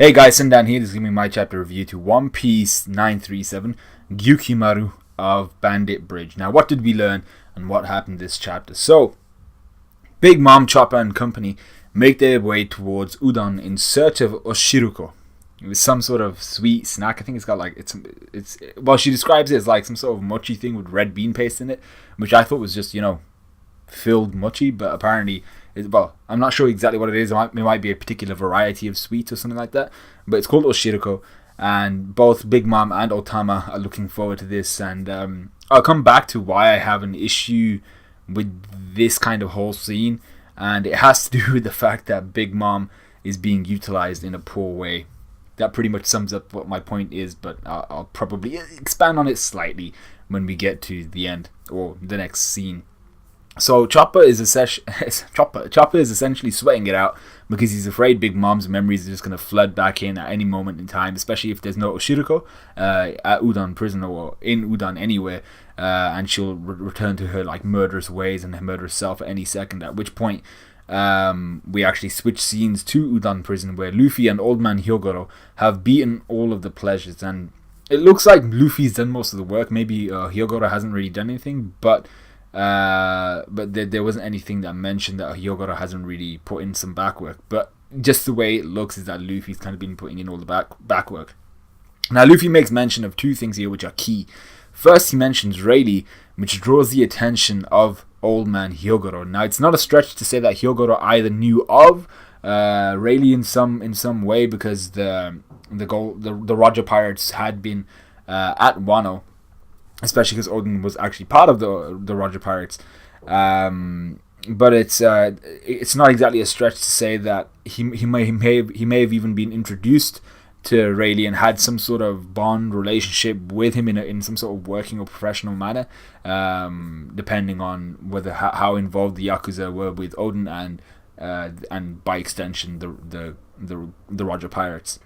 Hey guys, Sundan here. This is going to be my chapter review to One Piece 937, Gyukimaru of Bandit Bridge. Now, what did we learn and what happened this chapter? So, Big Mom, Chopper and company make their way towards Udon in search of Oshiruko. It was some sort of sweet snack. I think it's got like, it's well, she describes it as like some sort of mochi thing with red bean paste in it, which I thought was just, filled mochi, but apparently, I'm not sure exactly what it is. It might be a particular variety of sweets or something like that, but it's called Oshiriko, and both Big Mom and Otama are looking forward to this, and I'll come back to why I have an issue with this kind of whole scene, and it has to do with the fact that Big Mom is being utilized in a poor way. That pretty much sums up what my point is, but I'll probably expand on it slightly when we get to the end or the next scene. So Chopper is essentially sweating it out because he's afraid Big Mom's memories are just going to flood back in at any moment in time, especially if there's no Oshiriko at Udon prison or in Udon anywhere, and she'll return to her like murderous ways and her murderous self at any second, at which point we actually switch scenes to Udon prison where Luffy and Old Man Hyogoro have beaten all of the pleasures, and it looks like Luffy's done most of the work. Maybe Hyogoro hasn't really done anything, but there wasn't anything that mentioned that Hyogoro hasn't really put in some back work. But just the way it looks is that Luffy's kind of been putting in all the back work. Now Luffy makes mention of two things here which are key. First, he mentions Rayleigh, which draws the attention of Old Man Hyogoro. Now it's not a stretch to say that Hyogoro either knew of Rayleigh in some way, because the Roger Pirates had been at Wano, especially because Odin was actually part of the Roger Pirates. But it's not exactly a stretch to say that he may have even been introduced to Rayleigh and had some sort of bond relationship with him in some sort of working or professional manner, depending on whether how involved the Yakuza were with Odin and by extension the Roger Pirates.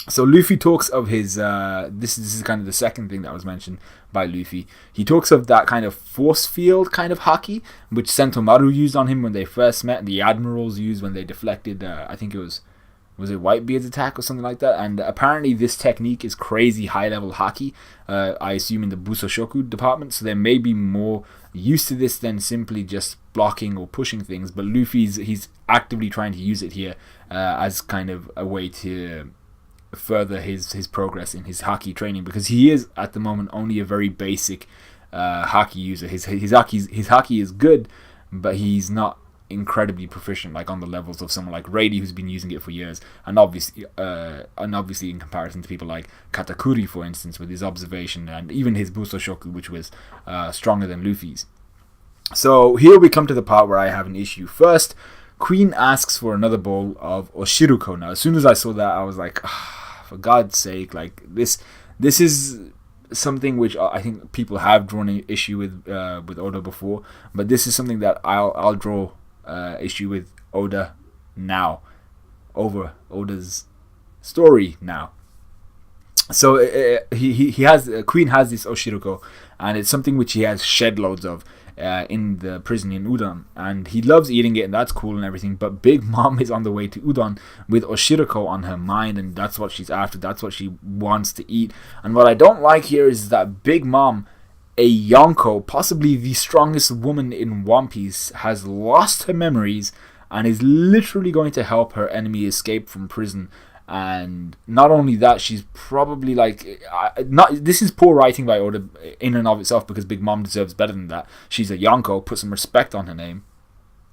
So Luffy talks of his, this is kind of the second thing that was mentioned by Luffy. He talks of that kind of force field kind of haki, which Sentomaru used on him when they first met, and the Admirals used when they deflected, I think it was it Whitebeard's attack or something like that. And apparently this technique is crazy high level haki, I assume in the Busoshoku department, so they may be more used to this than simply just blocking or pushing things, but he's actively trying to use it here as kind of a way to further his progress in his haki training, because he is at the moment only a very basic haki user. His haki is good, but he's not incredibly proficient like on the levels of someone like Rayleigh, who's been using it for years, and obviously in comparison to people like Katakuri, for instance, with his observation and even his Busoshoku, which was stronger than Luffy's. So here we come to the part where I have an issue. First, Queen asks for another bowl of Oshiruko. Now as soon as I saw that, I was like, for God's sake, like this is something which I think people have drawn an issue with Oda before, but this is something that I'll draw issue with Oda now, over Oda's story now. So Queen has this Oshiruko, and it's something which he has shed loads of in the prison in Udon, and he loves eating it, and that's cool and everything, but Big Mom is on the way to Udon with Oshiruko on her mind, and that's what she's after, that's what she wants to eat. And what I don't like here is that Big Mom, a Yonko, possibly the strongest woman in One Piece, has lost her memories and is literally going to help her enemy escape from prison. And not only that, she's probably like this is poor writing by Oda in and of itself, because Big Mom deserves better than that. She's a Yonko, put some respect on her name.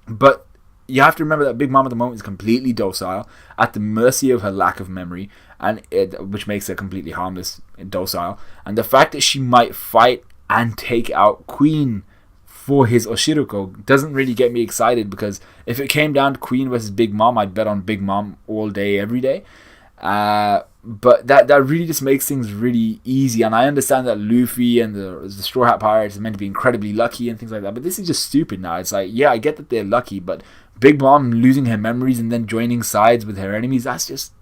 But you have to remember that Big Mom at the moment is completely docile, at the mercy of her lack of memory, and which makes her completely harmless and docile. And the fact that she might fight and take out Queen for his Oshiruko doesn't really get me excited, because if it came down to Queen versus Big Mom, I'd bet on Big Mom all day, every day. But that really just makes things really easy. And I understand that Luffy and the Straw Hat Pirates are meant to be incredibly lucky and things like that, but this is just stupid now. It's like, yeah, I get that they're lucky, but Big Mom losing her memories and then joining sides with her enemies, that's just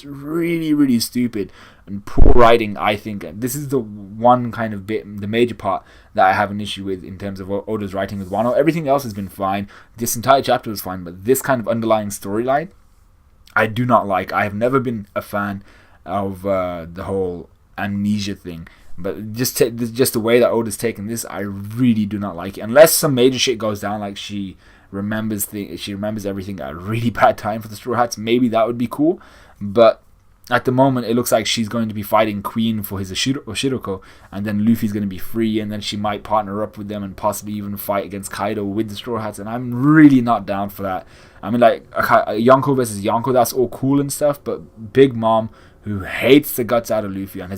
really, really stupid and poor writing, I think. This is the one kind of bit, the major part that I have an issue with in terms of Oda's writing with Wano. Everything else has been fine. This entire chapter was fine, but this kind of underlying storyline, I do not like. I have never been a fan of the whole amnesia thing. But just the way that Oda's taken this, I really do not like it. Unless some major shit goes down, like she remembers everything at a really bad time for the Straw Hats, maybe that would be cool. But at the moment, it looks like she's going to be fighting Queen for his Oshiroko, and then Luffy's going to be free, and then she might partner up with them and possibly even fight against Kaido with the Straw Hats, and I'm really not down for that. I mean, like, Yonko versus Yonko, that's all cool and stuff, but Big Mom, who hates the guts out of Luffy and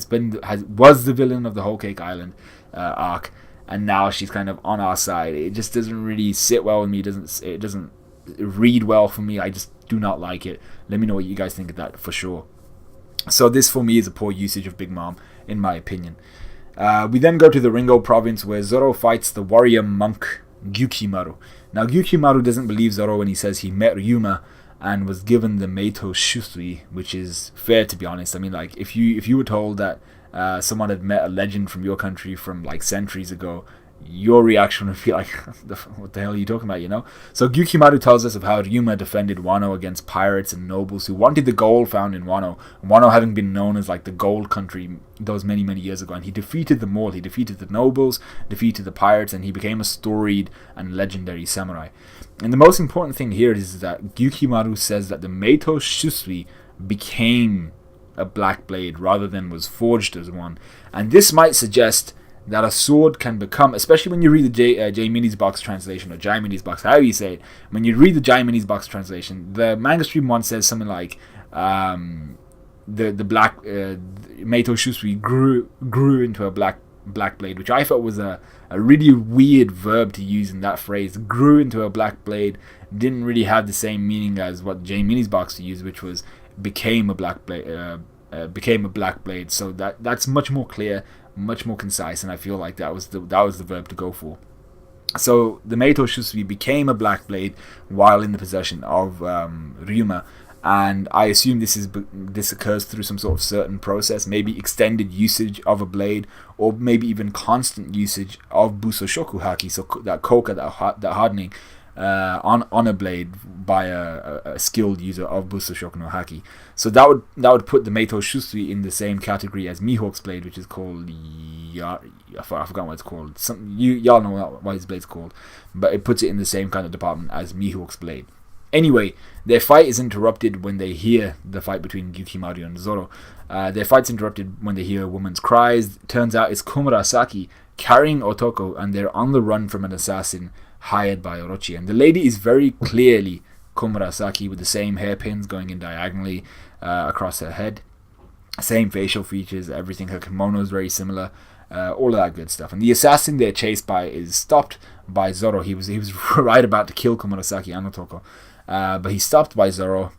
was the villain of the Whole Cake Island arc, and now she's kind of on our side. It just doesn't really sit well with me. It doesn't read well for me. I just do not like it. Let me know what you guys think of that for sure. So this for me is a poor usage of Big Mom, in my opinion. We then go to the Ringo province where Zoro fights the warrior monk Gyukimaru. Now Gyukimaru doesn't believe Zoro when he says he met Ryuma and was given the Meito Shusui, which is fair, to be honest. I mean, like, if you were told that someone had met a legend from your country from like centuries ago, your reaction would be like, what the hell are you talking about, you know? So Gyukimaru tells us of how Ryuma defended Wano against pirates and nobles who wanted the gold found in Wano, Wano having been known as like the gold country those many years ago, and he defeated them all. He defeated the nobles, defeated the pirates, and he became a storied and legendary samurai. And the most important thing here is that Gyukimaru says that the Meito Shusui became a black blade rather than was forged as one, and this might suggest that a sword can become, especially when you read the J Mini's box translation, or Jai Mini's box, however you say it. When you read the Jai Mini's box translation, the manga stream one says something like the black Meito Shusui grew into a black blade, which I thought was a really weird verb to use in that phrase. Grew into a black blade didn't really have the same meaning as what J Mini's box used, which was became a black blade. So that's much more clear, much more concise, and I feel like that was the verb to go for. So the Meito Shusui became a black blade while in the possession of Ryuma, and I assume this occurs through some sort of certain process, maybe extended usage of a blade, or maybe even constant usage of Busoshoku Haki, so that koka, that hardening on a blade by a skilled user of Busoshoku no Haki. So that would put the Meito Shusui in the same category as Mihawk's blade, which is called I forgot what it's called. Y'all know what his blade's called, but it puts it in the same kind of department as Mihawk's blade. Anyway, their fight is interrupted when they hear the fight between Gyukimaru and Zoro. Their fight's interrupted when they hear a woman's cries. Turns out it's Komurasaki carrying Otoko, and they're on the run from an assassin hired by Orochi. And the lady is very clearly Komurasaki, with the same hairpins going in diagonally across her head. Same facial features, everything. Her kimono is very similar. All of that good stuff. And the assassin they're chased by is stopped by Zoro. He was right about to kill Komurasaki and Otoko. But he's stopped by Zoro.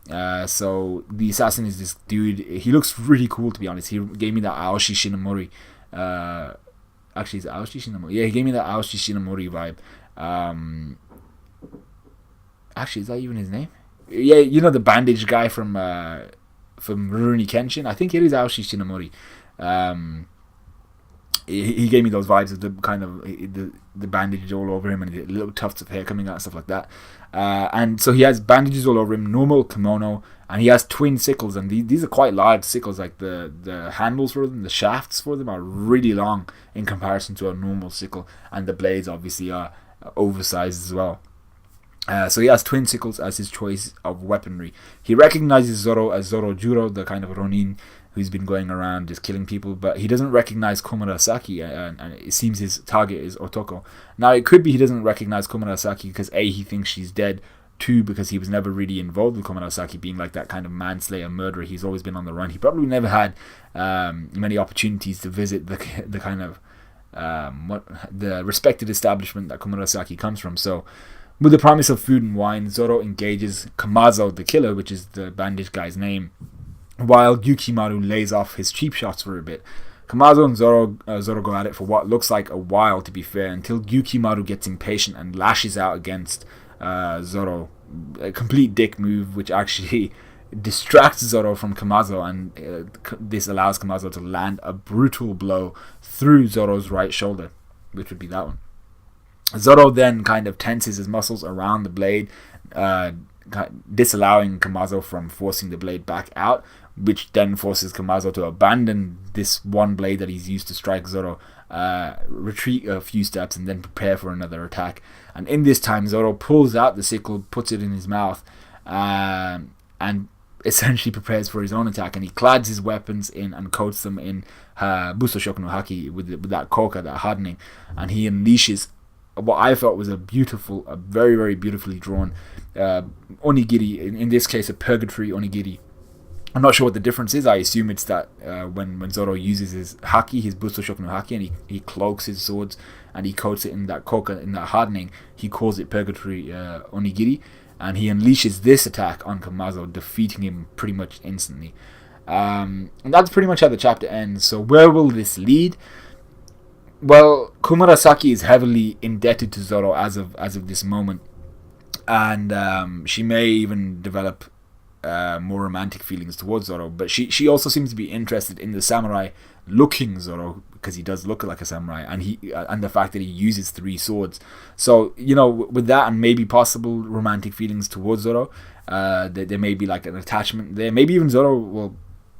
So the assassin is this dude. He looks really cool, to be honest. He gave me that Aoshi Shinomori. Actually, it's Aoshi Shinomori. Yeah, he gave me that Aoshi Shinomori vibe. Actually, is that even his name? Yeah, you know the bandage guy from Rurouni Kenshin? I think it is Aoshi Shinomori. He gave me those vibes of the kind of the bandages all over him and the little tufts of hair coming out and stuff like that. And so he has bandages all over him, normal kimono, and he has twin sickles, and these are quite large sickles. Like the handles for them, the shafts for them are really long in comparison to a normal sickle, and the blades obviously are oversized as well. So he has twin sickles as his choice of weaponry. He recognizes Zoro as Zoro Juro, the kind of Ronin who's been going around just killing people, but he doesn't recognize Komurasaki, and it seems his target is Otoko. Now, it could be he doesn't recognize Komurasaki because A, he thinks she's dead, 2, because he was never really involved with Komurasaki being like that kind of manslayer murderer. He's always been on the run. He probably never had many opportunities to visit the kind of the respected establishment that Komurasaki comes from. So with the promise of food and wine, Zoro engages Kamazo the killer, which is the bandage guy's name, while Gyukimaru lays off his cheap shots for a bit. Kamazo and Zoro go at it for what looks like a while, to be fair, until Gyukimaru gets impatient and lashes out against Zoro. A complete dick move, which actually distracts Zoro from Kamazo, and this allows Kamazo to land a brutal blow through Zoro's right shoulder, which would be that one. Zoro then kind of tenses his muscles around the blade, disallowing Kamazo from forcing the blade back out, which then forces Kamazo to abandon this one blade that he's used to strike Zoro, retreat a few steps, and then prepare for another attack. And in this time, Zoro pulls out the sickle, puts it in his mouth, and essentially prepares for his own attack. And he clads his weapons in and coats them in Buso Shoku no Haki with that koka, that hardening, and he unleashes what I felt was a very, very beautifully drawn onigiri, in this case a purgatory onigiri. I'm not sure what the difference is. I assume it's that when Zoro uses his haki, his Buso Shoku no Haki, and he cloaks his swords and he coats it in that koka, in that hardening, he calls it purgatory onigiri, and he unleashes this attack on Kamazo, defeating him pretty much instantly. And that's pretty much how the chapter ends. So where will this lead? Well, Komurasaki is heavily indebted to Zoro as of this moment, and she may even develop more romantic feelings towards Zoro. But she also seems to be interested in the samurai-looking Zoro, because he does look like a samurai, and the fact that he uses 3 swords. So with that, and maybe possible romantic feelings towards Zoro, there may be like an attachment there. Maybe even Zoro will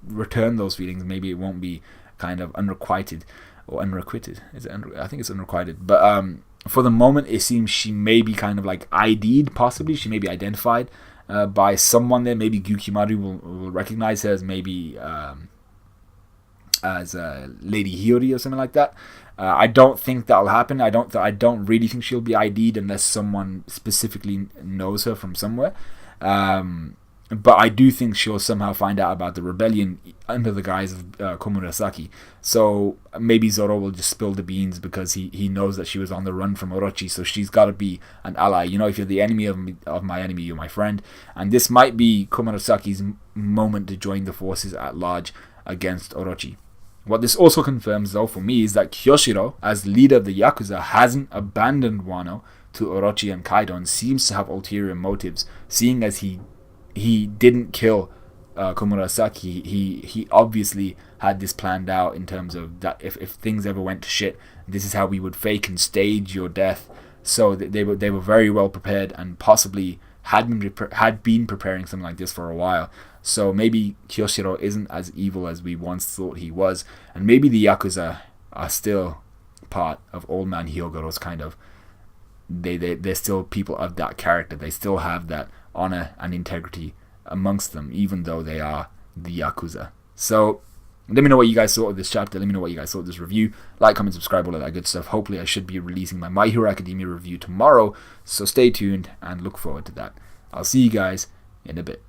return those feelings. Maybe it won't be kind of unrequited. Or unrequited. I think it's unrequited. But for the moment, it seems she may be kind of like ID'd, possibly. She may be identified by someone there. Maybe Gyukimaru will recognize her as maybe as Lady Hiyori or something like that. I don't think that'll happen. I don't really think she'll be ID'd unless someone specifically knows her from somewhere. But I do think she'll somehow find out about the rebellion under the guise of Komurasaki. So maybe Zoro will just spill the beans because he knows that she was on the run from Orochi. So she's got to be an ally. If you're the enemy of my enemy, you're my friend. And this might be Komurasaki's moment to join the forces at large against Orochi. What this also confirms, though, for me, is that Kyoshiro, as leader of the Yakuza, hasn't abandoned Wano to Orochi and Kaido and seems to have ulterior motives, seeing as he didn't kill Komurasaki. He obviously had this planned out in terms of that if things ever went to shit, this is how we would fake and stage your death. So they were very well prepared, and possibly had been preparing something like this for a while. So maybe Kyoshiro isn't as evil as we once thought he was, and maybe the Yakuza are still part of Old Man Hyogoro's kind of. They're still people of that character. They still have that honor and integrity amongst them, even though they are the Yakuza. So let me know what you guys thought of this chapter. Let me know what you guys thought of this review. Like, comment, subscribe, all of that good stuff. Hopefully I should be releasing my Hero Academia review tomorrow, so stay tuned and look forward to that. I'll see you guys in a bit.